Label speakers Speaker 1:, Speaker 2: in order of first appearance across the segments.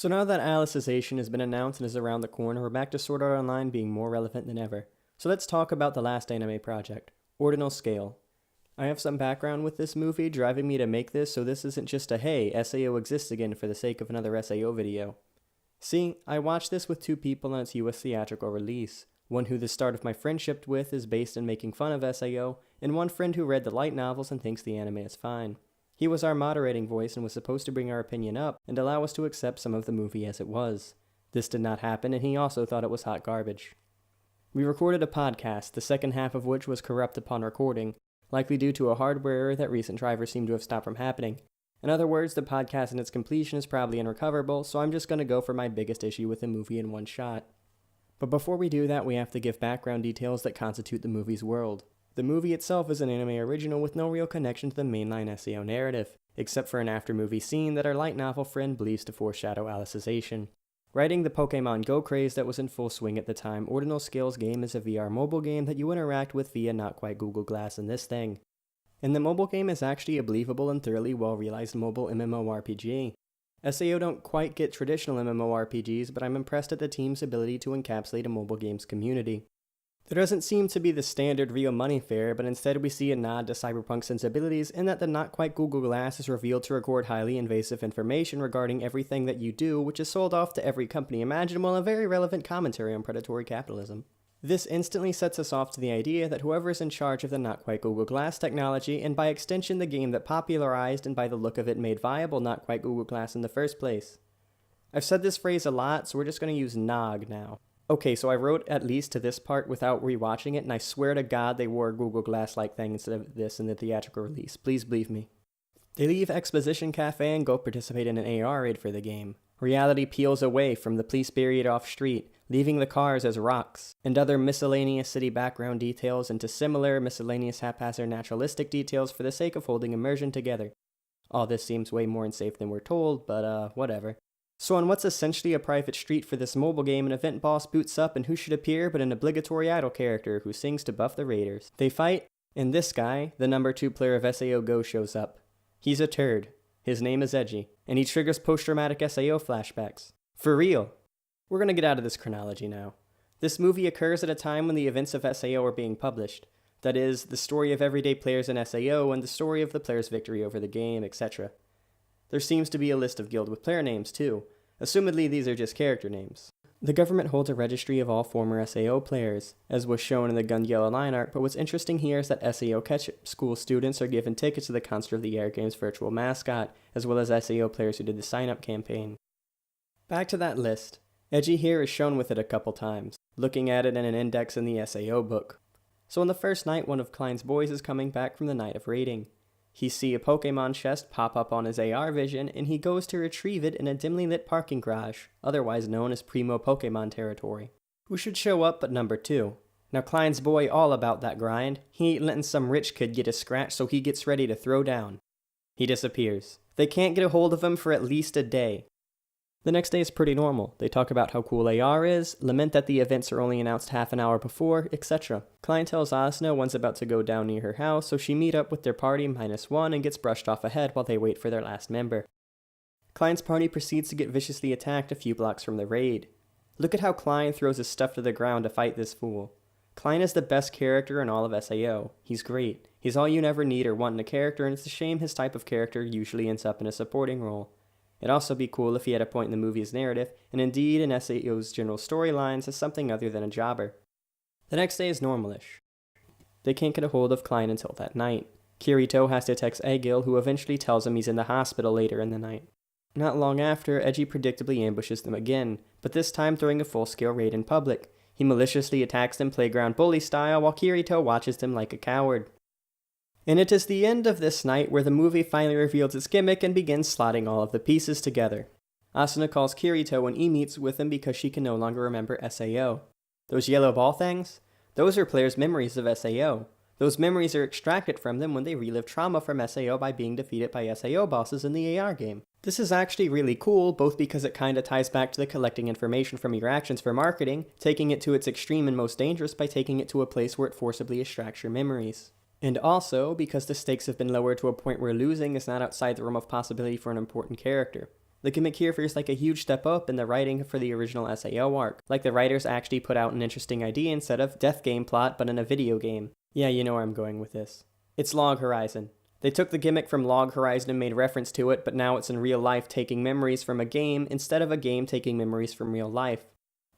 Speaker 1: So now that Alicization has been announced and is around the corner, we're back to Sword Art Online being more relevant than ever. So let's talk about the last anime project, Ordinal Scale. I have some background with this movie driving me to make this, so this isn't just a hey, SAO exists again for the sake of another SAO video. See, I watched this with two people on its US theatrical release. One who the start of my friendship with is based in making fun of SAO, and one friend who read the light novels and thinks the anime is fine. He was our moderating voice and was supposed to bring our opinion up and allow us to accept some of the movie as it was. This did not happen, and he also thought it was hot garbage. We recorded a podcast, the second half of which was corrupt upon recording, likely due to a hardware error that recent drivers seem to have stopped from happening. In other words, the podcast and its completion is probably unrecoverable, so I'm just going to go for my biggest issue with the movie in one shot. But before we do that, we have to give background details that constitute the movie's world. The movie itself is an anime original with no real connection to the mainline SAO narrative, except for an after-movie scene that our light novel friend believes to foreshadow Alicization. Riding the Pokemon Go craze that was in full swing at the time, Ordinal Scale's game is a VR mobile game that you interact with via not quite Google Glass in this thing. And the mobile game is actually a believable and thoroughly well-realized mobile MMORPG. SAO don't quite get traditional MMORPGs, but I'm impressed at the team's ability to encapsulate a mobile games community. There doesn't seem to be the standard real money fare, but instead we see a nod to cyberpunk sensibilities in that the not quite Google Glass is revealed to record highly invasive information regarding everything that you do, which is sold off to every company imaginable, a very relevant commentary on predatory capitalism. This instantly sets us off to the idea that whoever is in charge of the not quite Google Glass technology, and by extension the game that popularized and by the look of it made viable not quite Google Glass in the first place. I've said this phrase a lot, so we're just going to use NOG now. Okay, so I wrote at least to this part without rewatching it, and I swear to God they wore a Google Glass-like thing instead of this in the theatrical release. Please believe me. They leave Exposition Cafe and go participate in an AR raid for the game. Reality peels away from the police buried off-street, leaving the cars as rocks, and other miscellaneous city background details into similar miscellaneous haphazard naturalistic details for the sake of holding immersion together. All this seems way more unsafe than we're told, but whatever. So on what's essentially a private street for this mobile game, an event boss boots up and who should appear but an obligatory idol character who sings to buff the raiders. They fight, and this guy, the number 2 player of SAO Go, shows up. He's a turd. His name is Edgy, and he triggers post-traumatic SAO flashbacks. For real. We're gonna get out of this chronology now. This movie occurs at a time when the events of SAO are being published. That is, the story of everyday players in SAO and the story of the player's victory over the game, etc. There seems to be a list of guild with player names, too. Assumedly, these are just character names. The government holds a registry of all former SAO players, as was shown in the Gun Yellow line art, but what's interesting here is that SAO Ketchup School students are given tickets to the Concert of the Air Games virtual mascot, as well as SAO players who did the sign-up campaign. Back to that list. Edgy here is shown with it a couple times, looking at it in an index in the SAO book. So on the first night, one of Klein's boys is coming back from the night of raiding. He sees a Pokemon chest pop up on his AR vision, and he goes to retrieve it in a dimly lit parking garage, otherwise known as Primo Pokemon territory. Who should show up but number 2? Now Klein's boy all about that grind. He ain't letting some rich kid get a scratch, so he gets ready to throw down. He disappears. They can't get a hold of him for at least a day. The next day is pretty normal. They talk about how cool AR is, lament that the events are only announced half an hour before, etc. Klein tells Asuna one's about to go down near her house, so she meet up with their party -1 and gets brushed off ahead while they wait for their last member. Klein's party proceeds to get viciously attacked a few blocks from the raid. Look at how Klein throws his stuff to the ground to fight this fool. Klein is the best character in all of SAO. He's great. He's all you never need or want in a character, and it's a shame his type of character usually ends up in a supporting role. It'd also be cool if he had a point in the movie's narrative, and indeed in SAO's general storylines as something other than a jobber. The next day is normalish. They can't get a hold of Klein until that night. Kirito has to text Egil, who eventually tells him he's in the hospital later in the night. Not long after, Edgy predictably ambushes them again, but this time throwing a full-scale raid in public. He maliciously attacks them playground bully style while Kirito watches them like a coward. And it is the end of this night where the movie finally reveals its gimmick and begins slotting all of the pieces together. Asuna calls Kirito when he meets with him because she can no longer remember SAO. Those yellow ball things? Those are players' memories of SAO. Those memories are extracted from them when they relive trauma from SAO by being defeated by SAO bosses in the AR game. This is actually really cool, both because it kinda ties back to the collecting information from your actions for marketing, taking it to its extreme and most dangerous by taking it to a place where it forcibly extracts your memories. And also, because the stakes have been lowered to a point where losing is not outside the realm of possibility for an important character. The gimmick here feels like a huge step up in the writing for the original SAO arc, like the writers actually put out an interesting idea instead of death game plot but in a video game. Yeah, you know where I'm going with this. It's Log Horizon. They took the gimmick from Log Horizon and made reference to it, but now it's in real life taking memories from a game instead of a game taking memories from real life.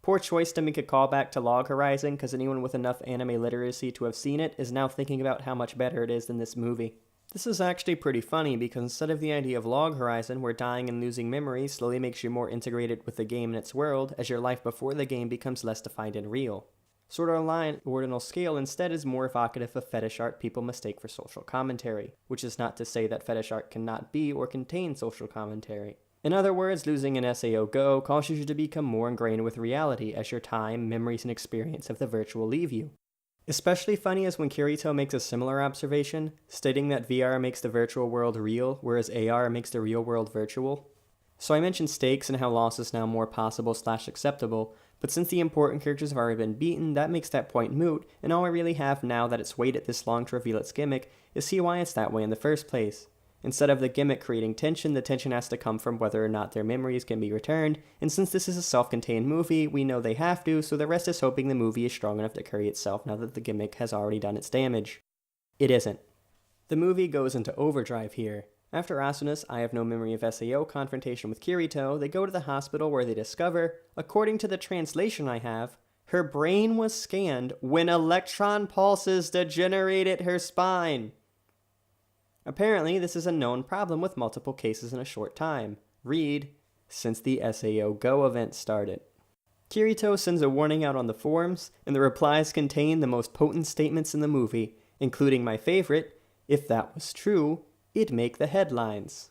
Speaker 1: Poor choice to make a callback to Log Horizon, because anyone with enough anime literacy to have seen it is now thinking about how much better it is than this movie. This is actually pretty funny, because instead of the idea of Log Horizon, where dying and losing memories slowly makes you more integrated with the game and its world, as your life before the game becomes less defined and real. Sword Art Online Ordinal Scale instead is more evocative of fetish art people mistake for social commentary, which is not to say that fetish art cannot be or contain social commentary. In other words, losing an SAO Go causes you to become more ingrained with reality as your time, memories, and experience of the virtual leave you. Especially funny is when Kirito makes a similar observation, stating that VR makes the virtual world real, whereas AR makes the real world virtual. So I mentioned stakes and how loss is now more possible/acceptable, but since the important characters have already been beaten, that makes that point moot, and all I really have now that it's waited this long to reveal its gimmick is see why it's that way in the first place. Instead of the gimmick creating tension, the tension has to come from whether or not their memories can be returned, and since this is a self-contained movie, we know they have to, so the rest is hoping the movie is strong enough to carry itself now that the gimmick has already done its damage. It isn't. The movie goes into overdrive here. After Asuna's I have no memory of SAO confrontation with Kirito, they go to the hospital where they discover, according to the translation I have, her brain was scanned when electron pulses degenerated her spine. Apparently, this is a known problem with multiple cases in a short time. Read, since the SAO Go event started. Kirito sends a warning out on the forums, and the replies contain the most potent statements in the movie, including my favorite, if that was true, it'd make the headlines.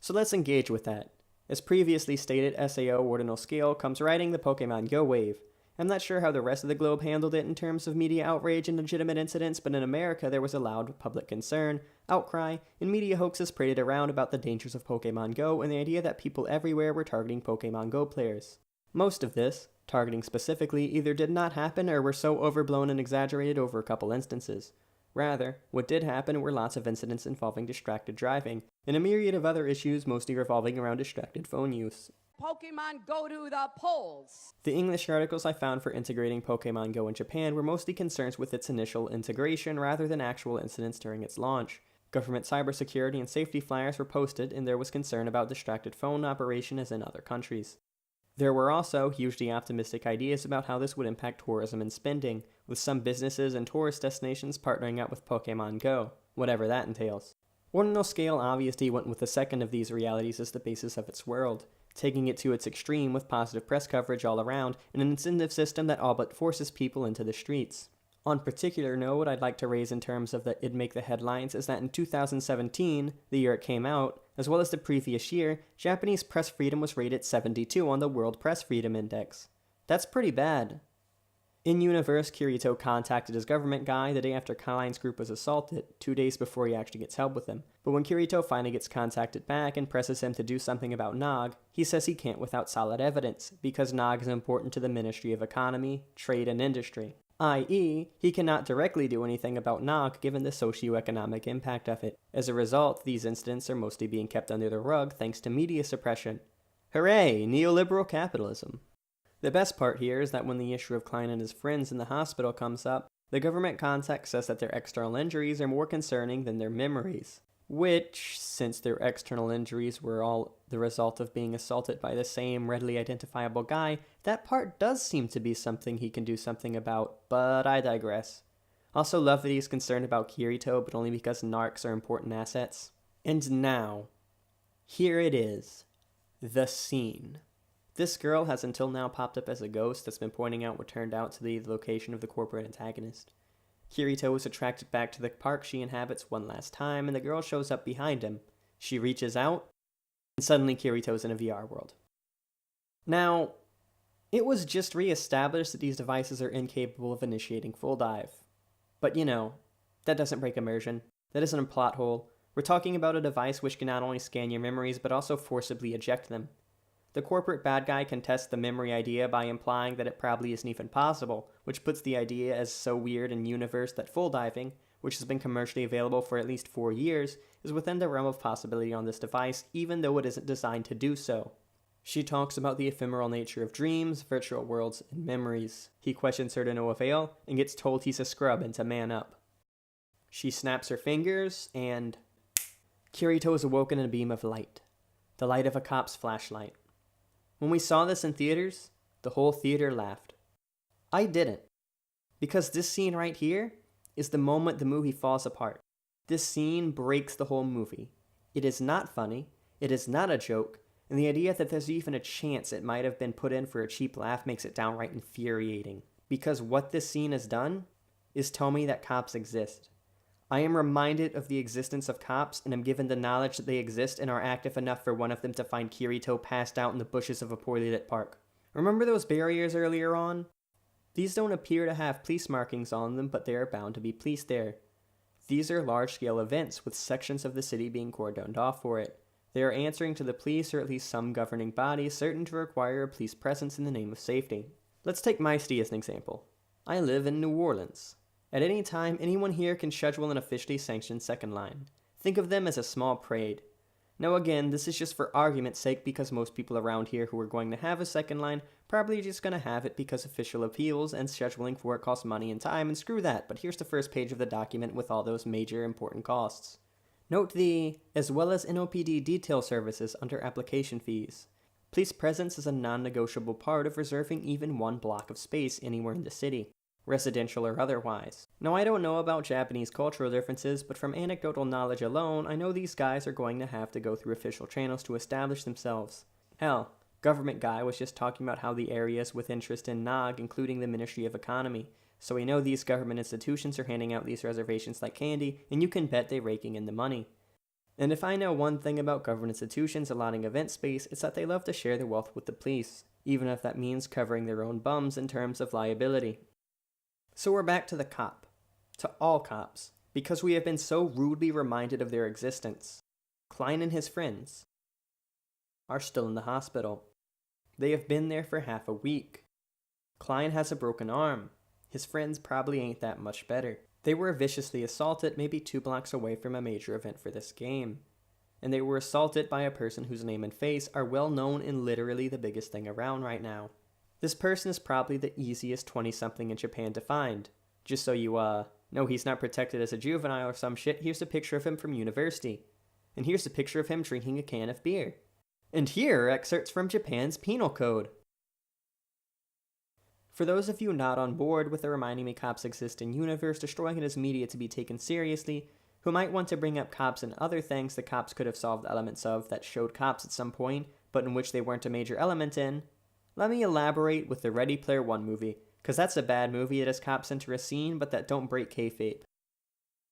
Speaker 1: So let's engage with that. As previously stated, SAO Ordinal Scale comes riding the Pokemon Go wave. I'm not sure how the rest of the globe handled it in terms of media outrage and legitimate incidents, but in America there was a loud public concern, outcry, and media hoaxes paraded around about the dangers of Pokemon Go and the idea that people everywhere were targeting Pokemon Go players. Most of this, targeting specifically, either did not happen or were so overblown and exaggerated over a couple instances. Rather, what did happen were lots of incidents involving distracted driving, and a myriad of other issues mostly revolving around distracted phone use.
Speaker 2: Pokemon go to the polls!
Speaker 1: The English articles I found for integrating Pokemon Go in Japan were mostly concerns with its initial integration rather than actual incidents during its launch. Government cybersecurity and safety flyers were posted, and there was concern about distracted phone operation as in other countries. There were also hugely optimistic ideas about how this would impact tourism and spending, with some businesses and tourist destinations partnering up with Pokemon Go, whatever that entails. Ordinal Scale obviously went with the second of these realities as the basis of its world, taking it to its extreme with positive press coverage all around and an incentive system that all but forces people into the streets. On particular note, I'd like to raise in terms of the it'd make the headlines is that in 2017, the year it came out, as well as the previous year, Japanese press freedom was rated 72 on the World Press Freedom Index. That's pretty bad. In universe, Kirito contacted his government guy the day after Klein's group was assaulted, 2 days before he actually gets help with him. But when Kirito finally gets contacted back and presses him to do something about Nog, he says he can't without solid evidence, because Nog is important to the Ministry of Economy, Trade and Industry. I.e., he cannot directly do anything about Nog given the socioeconomic impact of it. As a result, these incidents are mostly being kept under the rug thanks to media suppression. Hooray, neoliberal capitalism. The best part here is that when the issue of Klein and his friends in the hospital comes up, the government contact says that their external injuries are more concerning than their memories. Which, since their external injuries were all the result of being assaulted by the same readily identifiable guy, that part does seem to be something he can do something about, but I digress. Also love that he's concerned about Kirito, but only because narcs are important assets. And now, here it is. The scene. This girl has until now popped up as a ghost that's been pointing out what turned out to be the location of the corporate antagonist. Kirito is attracted back to the park she inhabits one last time, and the girl shows up behind him. She reaches out, and suddenly Kirito's in a VR world. Now, it was just re-established that these devices are incapable of initiating full dive. But that doesn't break immersion. That isn't a plot hole. We're talking about a device which can not only scan your memories, but also forcibly eject them. The corporate bad guy can test the memory idea by implying that it probably isn't even possible, which puts the idea as so weird in universe that full diving, which has been commercially available for at least 4 years, is within the realm of possibility on this device, even though it isn't designed to do so. She talks about the ephemeral nature of dreams, virtual worlds, and memories. He questions her to no avail, and gets told he's a scrub and to man up. She snaps her fingers, and Kirito is awoken in a beam of light. The light of a cop's flashlight. When we saw this in theaters, the whole theater laughed. I didn't. Because this scene right here is the moment the movie falls apart. This scene breaks the whole movie. It is not funny, it is not a joke, and the idea that there's even a chance it might have been put in for a cheap laugh makes it downright infuriating. Because what this scene has done is tell me that cops exist. I am reminded of the existence of cops, and am given the knowledge that they exist and are active enough for one of them to find Kirito passed out in the bushes of a poorly lit park. Remember those barriers earlier on? These don't appear to have police markings on them, but they are bound to be police there. These are large-scale events, with sections of the city being cordoned off for it. They are answering to the police, or at least some governing body, certain to require a police presence in the name of safety. Let's take my city as an example. I live in New Orleans. At any time, anyone here can schedule an officially sanctioned second line. Think of them as a small parade. Now again, this is just for argument's sake because most people around here who are going to have a second line probably just going to have it because official appeals and scheduling for it costs money and time, and screw that, but here's the first page of the document with all those major important costs. Note the, as well as NOPD detail services under application fees. Police presence is a non-negotiable part of reserving even one block of space anywhere in the city, residential or otherwise. Now I don't know about Japanese cultural differences, but from anecdotal knowledge alone, I know these guys are going to have to go through official channels to establish themselves. Hell, government guy was just talking about how the areas with interest in NOG, including the Ministry of Economy. So we know these government institutions are handing out these reservations like candy, and you can bet they're raking in the money. And if I know one thing about government institutions allotting event space, it's that they love to share their wealth with the police, even if that means covering their own bums in terms of liability. So we're back to the cop. To all cops. Because we have been so rudely reminded of their existence. Klein and his friends are still in the hospital. They have been there for half a week. Klein has a broken arm. His friends probably ain't that much better. They were viciously assaulted maybe 2 blocks away from a major event for this game. And they were assaulted by a person whose name and face are well known and literally the biggest thing around right now. This person is probably the easiest 20-something in Japan to find. Just so you, know he's not protected as a juvenile or some shit, here's a picture of him from university. And here's a picture of him drinking a can of beer. And here are excerpts from Japan's penal code. For those of you not on board with the reminding me cops exist in universe, destroying it as media to be taken seriously, who might want to bring up cops and other things the cops could have solved elements of that showed cops at some point, but in which they weren't a major element in, let me elaborate with the Ready Player One movie, cause that's a bad movie that has cops enter a scene but that don't break kayfabe.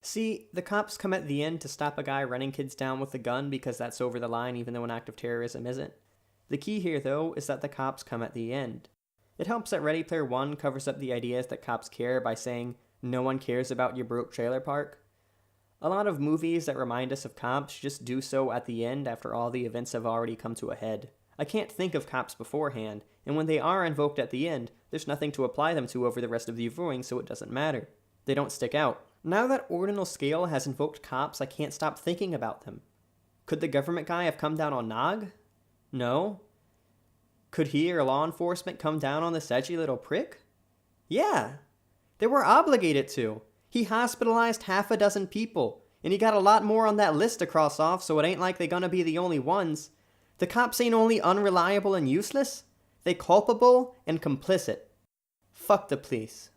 Speaker 1: See, the cops come at the end to stop a guy running kids down with a gun because that's over the line even though an act of terrorism isn't. The key here though is that the cops come at the end. It helps that Ready Player One covers up the ideas that cops care by saying, no one cares about your broke trailer park. A lot of movies that remind us of cops just do so at the end after all the events have already come to a head. I can't think of cops beforehand, and when they are invoked at the end, there's nothing to apply them to over the rest of the viewing, so it doesn't matter. They don't stick out. Now that Ordinal Scale has invoked cops, I can't stop thinking about them. Could the government guy have come down on Nog? No. Could he or law enforcement come down on this edgy little prick? Yeah. They were obligated to. He hospitalized half a dozen people, and he got a lot more on that list to cross off, so it ain't like they're gonna be the only ones. The cops ain't only unreliable and useless, they culpable and complicit. Fuck the police.